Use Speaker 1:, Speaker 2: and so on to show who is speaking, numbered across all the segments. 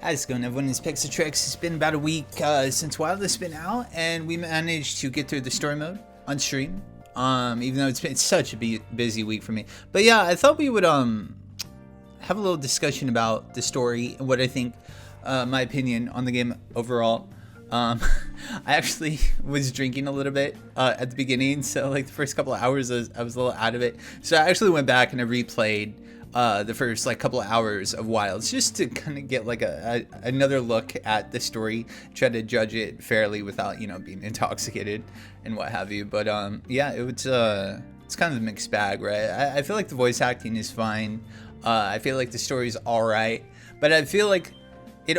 Speaker 1: How's it going, everyone? It's PixxelTrixx. It's been about a week since Wild has been out, and we managed to get through the story mode on stream. Even though it's been such a busy week for me. But yeah, I thought we would have a little discussion about the story and what I think, my opinion on the game overall. I actually was drinking a little bit at the beginning, so like the first couple of hours I was a little out of it. So I actually went back and I replayed the first like couple of hours of Wilds just to kind of get like another look at the story, try to judge it fairly without, you know, being intoxicated and what have you. But yeah, it's kind of a mixed bag, right? I feel like the voice acting is fine. I feel like the story's all right, but I feel like it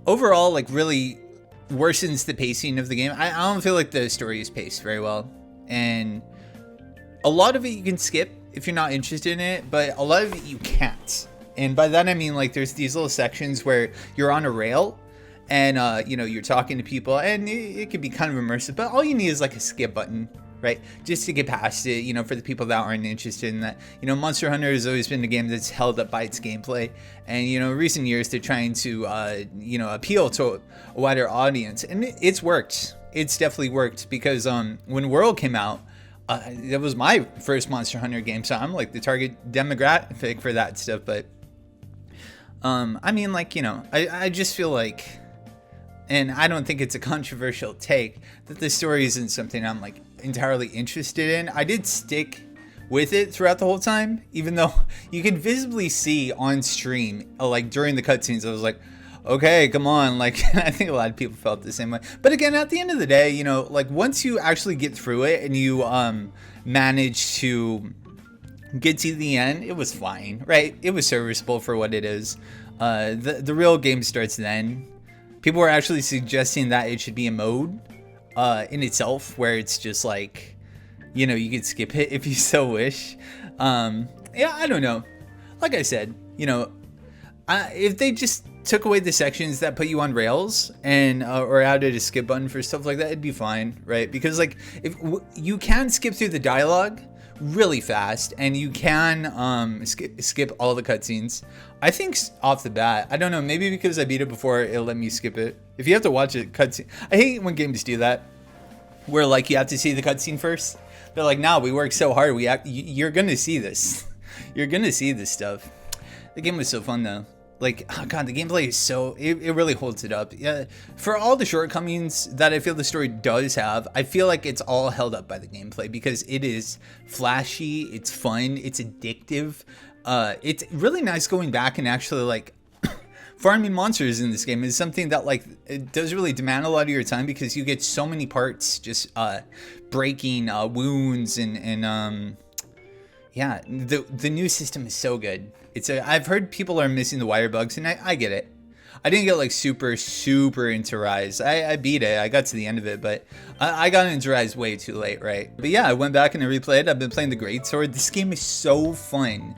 Speaker 1: overall like really worsens the pacing of the game. I don't feel like the story is paced very well, and a lot of it you can skip if you're not interested in it, but a lot of it you can't. And by that I mean like there's these little sections where you're on a rail and you know, you're talking to people, and it can be kind of immersive, but all you need is like a skip button, right? Just to get past it, you know, for the people that aren't interested in that. You know, Monster Hunter has always been a game that's held up by its gameplay, and you know, in recent years they're trying to you know, appeal to a wider audience, and it's worked. It's definitely worked, because when World came out, that was my first Monster Hunter game, so I'm like the target demographic for that stuff. But I mean, like, you know, I just feel like, and I don't think it's a controversial take, that the story isn't something I'm like entirely interested in. I did stick with it throughout the whole time, even though you could visibly see on stream, like during the cutscenes, I was like, okay, come on. Like, I think a lot of people felt the same way. But again, at the end of the day, you know, like once you actually get through it and you manage to get to the end, it was fine, right? It was serviceable for what it is. The real game starts then. People were actually suggesting that it should be a mode in itself, where it's just like, you know, you could skip it if you so wish. Yeah, I don't know. Like I said, you know, if they just took away the sections that put you on rails and or added a skip button for stuff like that, it'd be fine, right? Because like, if you can skip through the dialogue really fast, and you can skip all the cutscenes. I think off the bat, I don't know, maybe because I beat it before, it'll let me skip it. If you have to watch a cutscene, I hate when games do that, where like you have to see the cutscene first. They're like, no, we worked so hard, you're gonna see this. You're gonna see this stuff. The game was so fun though. Like, oh god, the gameplay is so, it really holds it up. Yeah, for all the shortcomings that I feel the story does have, I feel like it's all held up by the gameplay, because it is flashy, it's fun, it's addictive. It's really nice going back and actually like farming monsters in this game is something that like, it does really demand a lot of your time, because you get so many parts just breaking wounds and yeah, the new system is so good. I've heard people are missing the wire bugs, and I get it. I didn't get like super into Rise. I beat it. I got to the end of it, but I got into Rise way too late, right? But yeah, I went back and I replayed. I've been playing the Greatsword. This game is so fun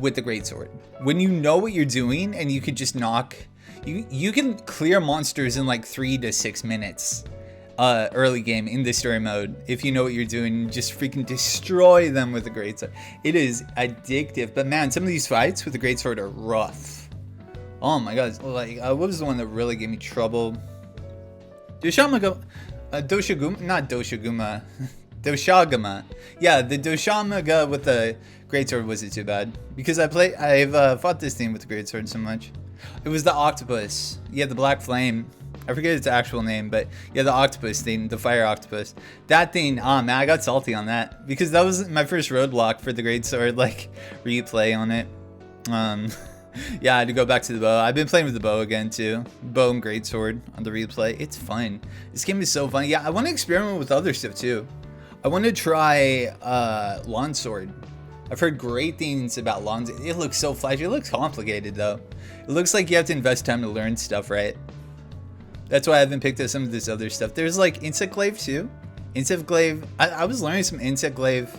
Speaker 1: with the Greatsword. When you know what you're doing and you can just knock, you can clear monsters in like 3 to 6 minutes. Early game in this story mode, if you know what you're doing, just freaking destroy them with the greatsword. It is addictive, but man, some of these fights with the greatsword are rough. Oh my god, like what was the one that really gave me trouble? Doshamaga, not Doshaguma, Doshagama. Yeah, the Doshamaga with the greatsword wasn't too bad, because I've fought this thing with the greatsword so much. It was the octopus. Yeah, the black flame. I forget its actual name, but yeah, the octopus thing, the fire octopus. That thing, oh man, I got salty on that, because that was my first roadblock for the greatsword, like, replay on it. Yeah, I had to go back to the bow. I've been playing with the bow again, too. Bow and greatsword on the replay. It's fun. This game is so fun. Yeah, I want to experiment with other stuff, too. I want to try Longsword. I've heard great things about Longsword. It looks so flashy. It looks complicated, though. It looks like you have to invest time to learn stuff, right? That's why I haven't picked up some of this other stuff. There's like Insect Glaive too. Insect Glaive. I was learning some Insect Glaive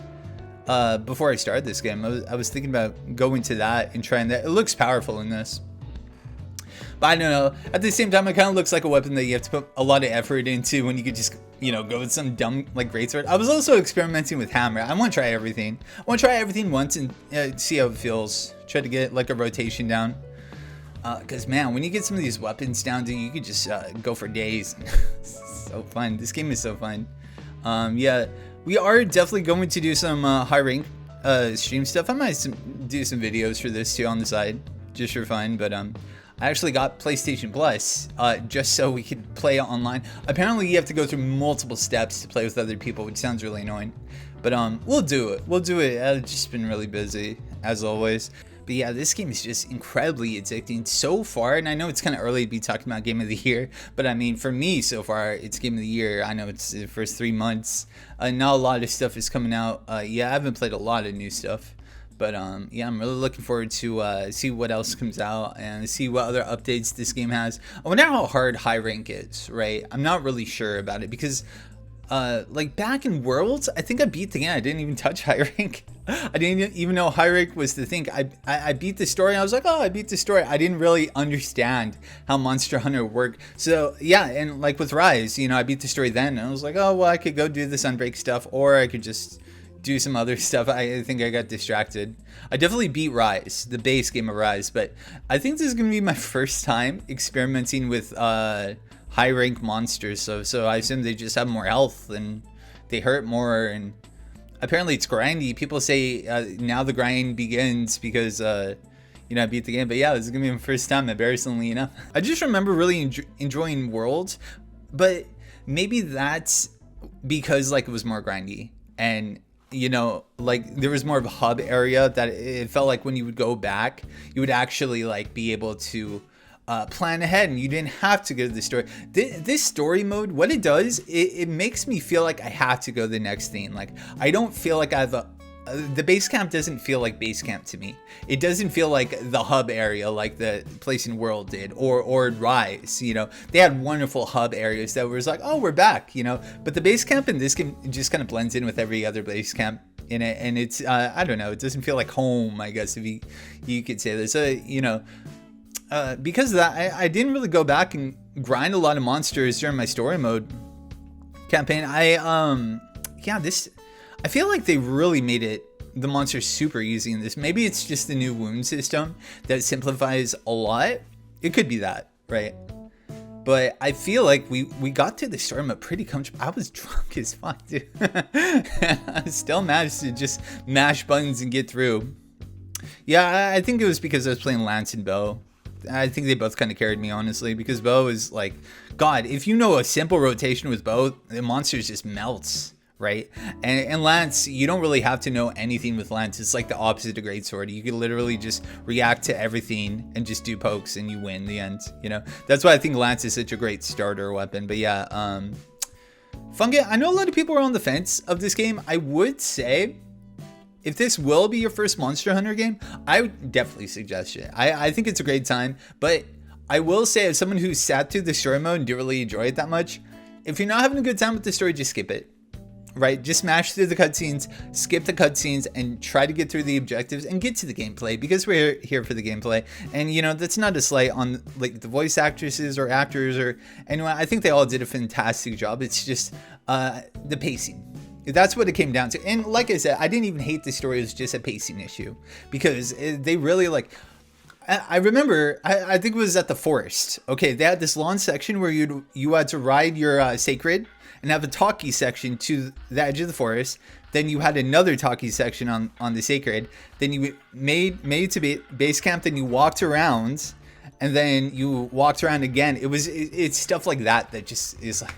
Speaker 1: before I started this game. I was thinking about going to that and trying that. It looks powerful in this. But I don't know. At the same time, it kind of looks like a weapon that you have to put a lot of effort into when you could just, you know, go with some dumb like greatsword. I was also experimenting with hammer. I want to try everything. I want to try everything once and see how it feels. Try to get like a rotation down. Because man, when you get some of these weapons down, dude, you could just go for days. So fun. This game is so fun. Yeah, we are definitely going to do some high rank stream stuff. I might do some videos for this too on the side, just for fun. But I actually got PlayStation Plus just so we could play online. Apparently, you have to go through multiple steps to play with other people, which sounds really annoying. But we'll do it. We'll do it. I've just been really busy as always. But yeah, this game is just incredibly addicting so far. And I know it's kind of early to be talking about Game of the Year. But I mean, for me so far, it's Game of the Year. I know it's the first 3 months. Not a lot of stuff is coming out. Yeah, I haven't played a lot of new stuff. But yeah, I'm really looking forward to see what else comes out and see what other updates this game has. I wonder how hard high rank is, right? I'm not really sure about it because like back in Worlds, I think I beat the game. I didn't even touch high rank. I didn't even know high rank was the thing. I beat the story. I was like, oh, I beat the story. I didn't really understand how Monster Hunter worked. So yeah, and like with Rise, you know, I beat the story then, and I was like, oh well, I could go do the Sunbreak stuff, or I could just do some other stuff. I think I got distracted. I definitely beat Rise, the base game of Rise, but I think this is gonna be my first time experimenting with high rank monsters. So I assume they just have more health and they hurt more, and apparently it's grindy. People say now the grind begins because you know, I beat the game. But yeah, this is gonna be my first time, embarrassingly enough. I just remember really enjoying Worlds, but maybe that's because like it was more grindy, and you know, like there was more of a hub area that it felt like when you would go back, you would actually like be able to plan ahead, and you didn't have to go to the story. This story mode, what it does, it makes me feel like I have to go to the next thing. Like I don't feel like I have the base camp doesn't feel like base camp to me. It doesn't feel like the hub area like the place in World did, or Rise. You know, they had wonderful hub areas that was like, oh, we're back, you know. But the base camp in this game just kind of blends in with every other base camp in it, and it's I don't know, it doesn't feel like home, I guess, if you could say this. You know, because of that, I didn't really go back and grind a lot of monsters during my story mode campaign. Yeah, I feel like they really made the monsters super easy in this. Maybe it's just the new wound system that simplifies a lot. It could be that, right? But I feel like we got to the story mode pretty comfortable. I was drunk as fuck, dude. I still managed to just mash buttons and get through. Yeah, I think it was because I was playing Lance and Bo. I think they both kind of carried me, honestly, because Bo is like, God, if you know a simple rotation with Bo, the monsters just melts, right? And Lance, you don't really have to know anything with Lance. It's like the opposite of Greatsword. You can literally just react to everything and just do pokes and you win in the end, you know? That's why I think Lance is such a great starter weapon. But yeah, fun game. I know a lot of people are on the fence of this game. I would say, if this will be your first Monster Hunter game, I would definitely suggest it. I think it's a great time, but I will say, as someone who sat through the story mode and didn't really enjoy it that much, if you're not having a good time with the story, just skip it, right? Just smash through the cutscenes, skip the cutscenes, and try to get through the objectives and get to the gameplay, because we're here for the gameplay. And you know, that's not a slight on like the voice actresses or actors or anyone. I think they all did a fantastic job. It's just the pacing. That's what it came down to. And like I said, I didn't even hate the story. It was just a pacing issue, because they really like, I remember, I think it was at the forest. Okay, they had this long section where you had to ride your sacred and have a talkie section to the edge of the forest. Then you had another talkie section on the sacred. Then you made it to base camp. Then you walked around, and then you walked around again. It's stuff like that just is like,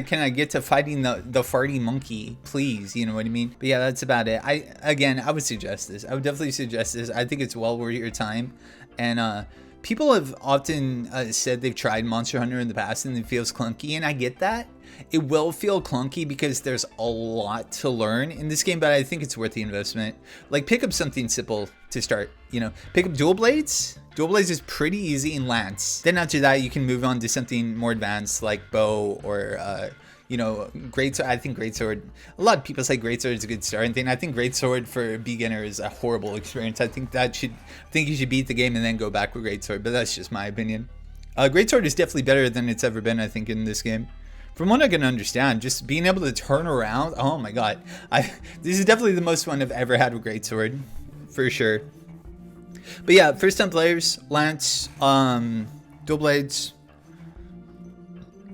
Speaker 1: can I get to fighting the farty monkey, please? You know what I mean? But yeah, that's about it. I would suggest this. I would definitely suggest this. I think it's well worth your time. And people have often said they've tried Monster Hunter in the past and it feels clunky, and I get that. It will feel clunky because there's a lot to learn in this game, but I think it's worth the investment. Like, pick up something simple to start, you know. Pick up Dual Blades. Dual Blades is pretty easy in Lance. Then after that, you can move on to something more advanced like Bow or, you know, Greatsword. I think Greatsword, a lot of people say Greatsword is a good starting thing. I think Greatsword for a beginner is a horrible experience. I think you should beat the game and then go back with Greatsword, but that's just my opinion. Greatsword is definitely better than it's ever been, I think, in this game. From what I can understand, just being able to turn around, oh my god. This is definitely the most fun I've ever had with Greatsword, for sure. But yeah, first time players, lance, dual blades.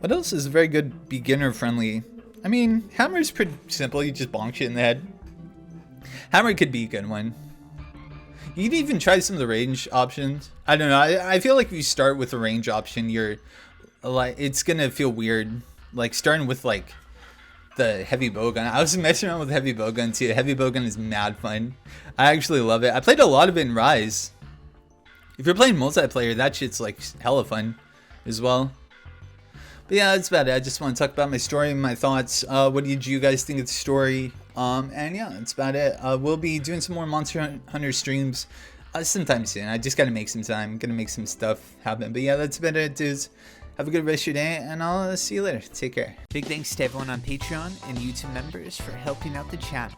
Speaker 1: What else is very good beginner friendly? I mean, hammer's pretty simple. You just bonk shit in the head. Hammer could be a good one. You can even try some of the range options. I don't know. I feel like if you start with a range option, you're like, it's gonna feel weird. Like starting with like the heavy bowgun. I was messing around with heavy bowgun too. Heavy bowgun is mad fun. I actually love it. I played a lot of it in Rise. If you're playing multiplayer, that shit's like hella fun as well. But yeah, that's about it. I just want to talk about my story and my thoughts. What did you guys think of the story? And yeah, that's about it. We'll be doing some more Monster Hunter streams sometime soon. I just gotta make some time. Gonna make some stuff happen. But yeah, that's about it, dudes. Have a good rest of your day, and I'll see you later. Take care. Big thanks to everyone on Patreon and YouTube members for helping out the channel.